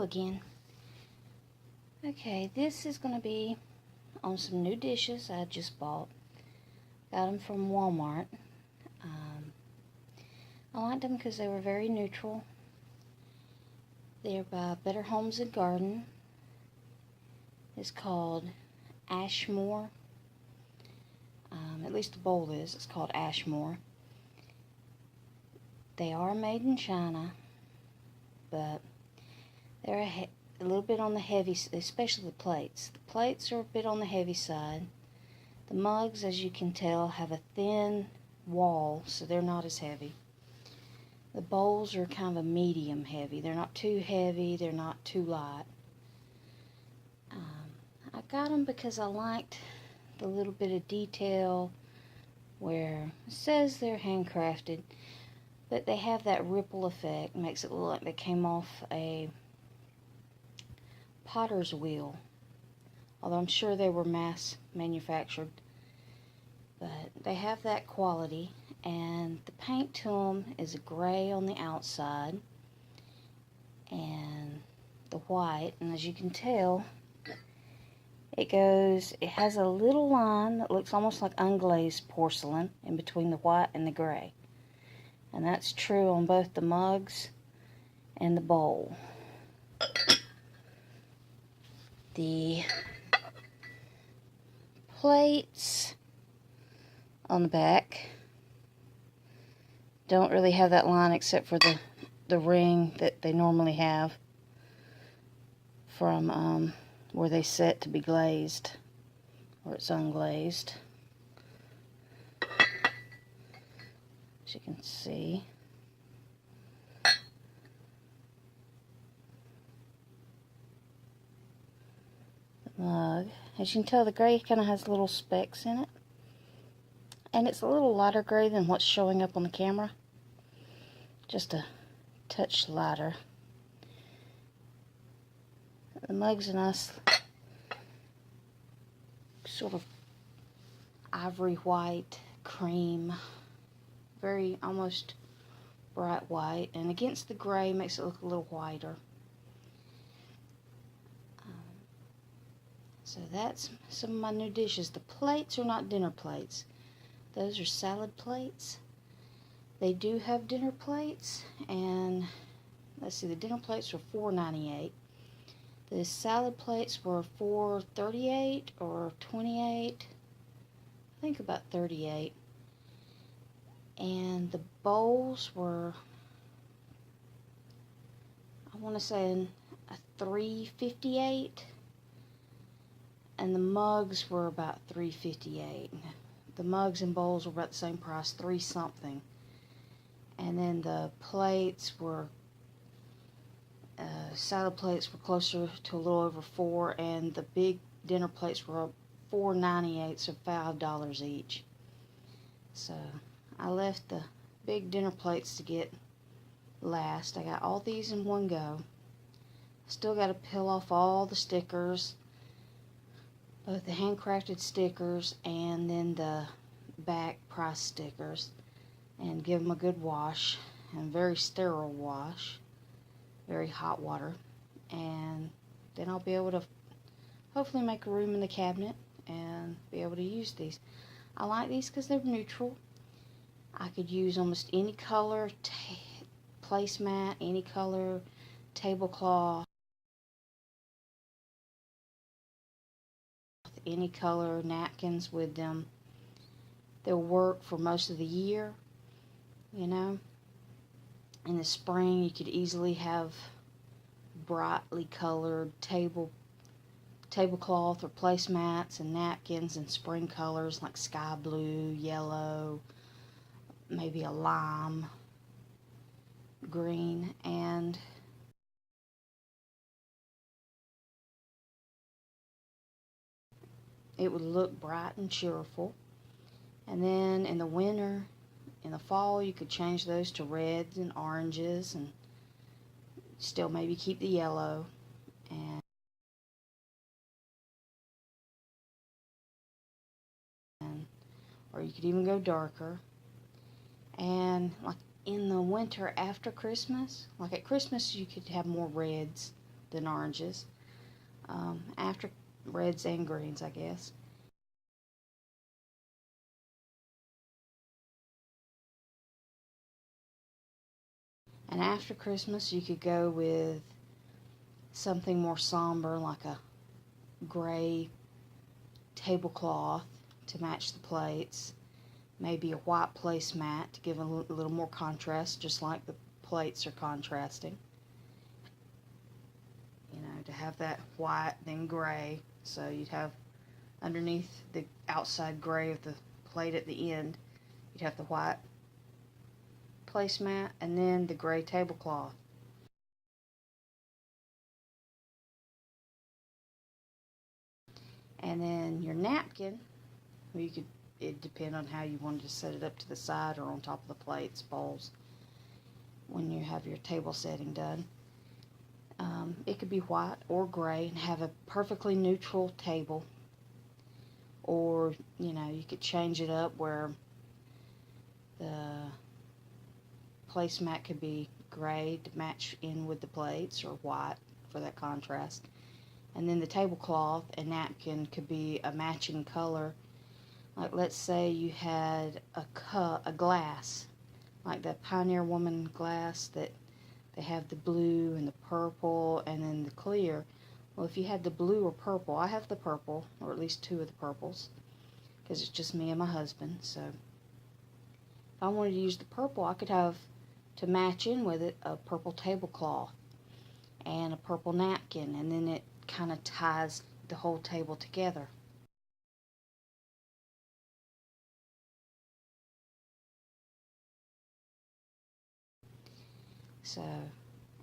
again. Okay, this is going to be on some new dishes I just bought. Got them from Walmart. I liked them because they were very neutral. They're by Better Homes and Garden. It's called Ashmoor. At least the bowl is. It's called Ashmoor. They are made in China, but they're a little bit on the heavy, especially the plates. The plates are a bit on the heavy side. The mugs, as you can tell, have a thin wall, so they're not as heavy. The bowls are kind of a medium heavy. They're not too heavy, they're not too light. I got them because I liked the little bit of detail where it says they're handcrafted, but they have that ripple effect. It makes it look like they came off a potter's wheel, although I'm sure they were mass manufactured. But they have that quality, and the paint to them is a gray on the outside and the white, and as you can tell, it has a little line that looks almost like unglazed porcelain in between the white and the gray. And that's true on both the mugs and the bowl. The plates on the back don't really have that line except for the ring that they normally have from where they set to be glazed, or it's unglazed. As you can see, the mug, as you can tell, the gray kind of has little specks in it, and it's a little lighter gray than what's showing up on the camera, just a touch lighter. The mug's a nice sort of ivory white, cream, very almost bright white, and against the gray makes it look a little whiter. So that's some of my new dishes. The plates are not dinner plates. Those are salad plates. They do have dinner plates, and let's see, the dinner plates were $4.98. The salad plates were $4.38 or $28. I think about $38. And the bowls were, I want to say, $3.58. And the mugs were about $3.58. The mugs and bowls were about the same price, $3 something. And then the plates were, salad plates were closer to a little over $4, and the big dinner plates were $4.98, so $5 each. So I left the big dinner plates to get last. I got all these in one go. Still got to peel off all the stickers, both the handcrafted stickers and then the back price stickers, and give them a good wash, and very sterile wash, very hot water, and then I'll be able to hopefully make a room in the cabinet and be able to use these. I like these because they're neutral. I could use almost any color placemat, any color tablecloth, any color napkins with them. They'll work for most of the year, you know. In the spring, you could easily have brightly colored tablecloth or placemats and napkins in spring colors like sky blue, yellow, maybe a lime green, and it would look bright and cheerful. And then in the winter, in the fall, you could change those to reds and oranges and still maybe keep the yellow. And or you could even go darker. And like in the winter after Christmas, like at Christmas you could have more reds than oranges. After reds and greens, I guess. And after Christmas, you could go with something more somber, like a gray tablecloth to match the plates. Maybe a white placemat to give a little more contrast, just like the plates are contrasting. You know, to have that white, then gray. So you'd have underneath the outside gray of the plate at the end, you'd have the white placemat and then the gray tablecloth. And then your napkin, you could, it depend on how you wanted to set it up to the side or on top of the plates, bowls, when you have your table setting done. It could be white or gray and have a perfectly neutral table. Or, you know, you could change it up where the placemat could be gray to match in with the plates, or white for that contrast. And then the tablecloth and napkin could be a matching color. Like, let's say you had a glass, like the Pioneer Woman glass that they have the blue and the purple and then the clear. Well, if you had the blue or purple, I have the purple, or at least two of the purples, because it's just me and my husband. So if I wanted to use the purple, I could have, to match in with it, a purple tablecloth and a purple napkin, and then it kind of ties the whole table together. So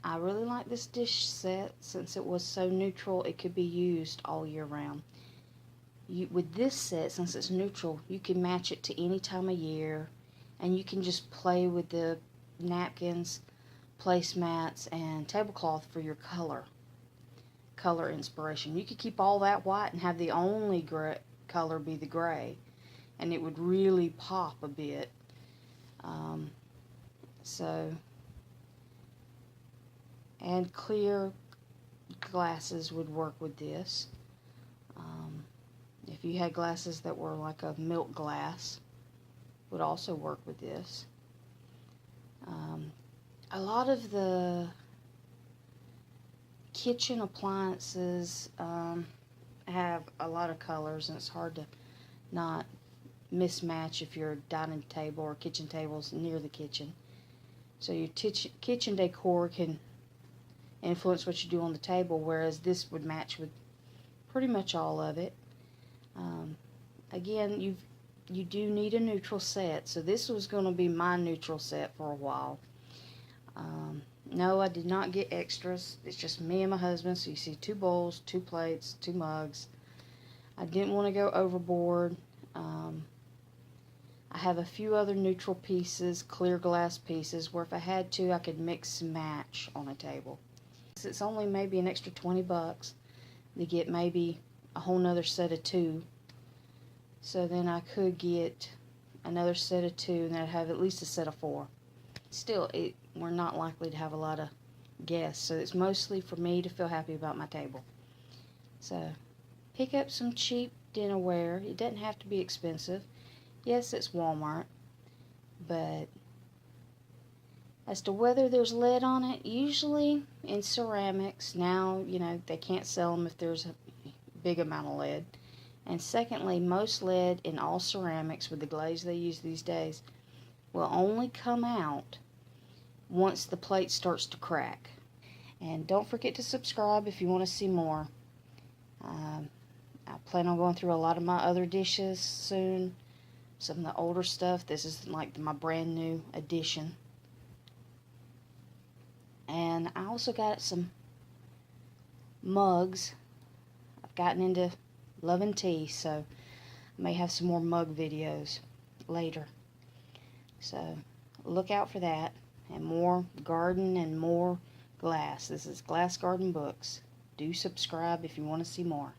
I really like this dish set since it was so neutral. It could be used all year round. With this set, since it's neutral, you can match it to any time of year, and you can just play with the napkins, placemats, and tablecloth for your color inspiration. You could keep all that white and have the only color be the gray, and it would really pop a bit. And clear glasses would work with this. If you had glasses that were like a milk glass, would also work with this. A lot of the kitchen appliances have a lot of colors, and it's hard to not mismatch if your dining table or kitchen table's near the kitchen. So your kitchen decor can influence what you do on the table, whereas this would match with pretty much all of it. Again, you do need a neutral set, so this was going to be my neutral set for a while. No, I did not get extras. It's just me and my husband, so you see 2 bowls, 2 plates, 2 mugs. I didn't want to go overboard. I have a few other neutral pieces, clear glass pieces, where if I had to, I could mix and match on a table. It's only maybe an extra 20 bucks to get maybe a whole nother set of 2. So then I could get another set of 2, and then I'd have at least a set of 4. Still, we're not likely to have a lot of guests, so it's mostly for me to feel happy about my table. So pick up some cheap dinnerware. It doesn't have to be expensive. Yes, it's Walmart, but as to whether there's lead on it, usually in ceramics, now, you know, they can't sell them if there's a big amount of lead. And secondly, most lead in all ceramics, with the glaze they use these days, will only come out once the plate starts to crack. And don't forget to subscribe if you want to see more. I plan on going through a lot of my other dishes soon. Some of the older stuff. This is like my brand new addition. And I also got some mugs. I've gotten into loving tea, so I may have some more mug videos later. So look out for that, and more garden and more glass. This is Glass Garden Books. Do subscribe if you want to see more.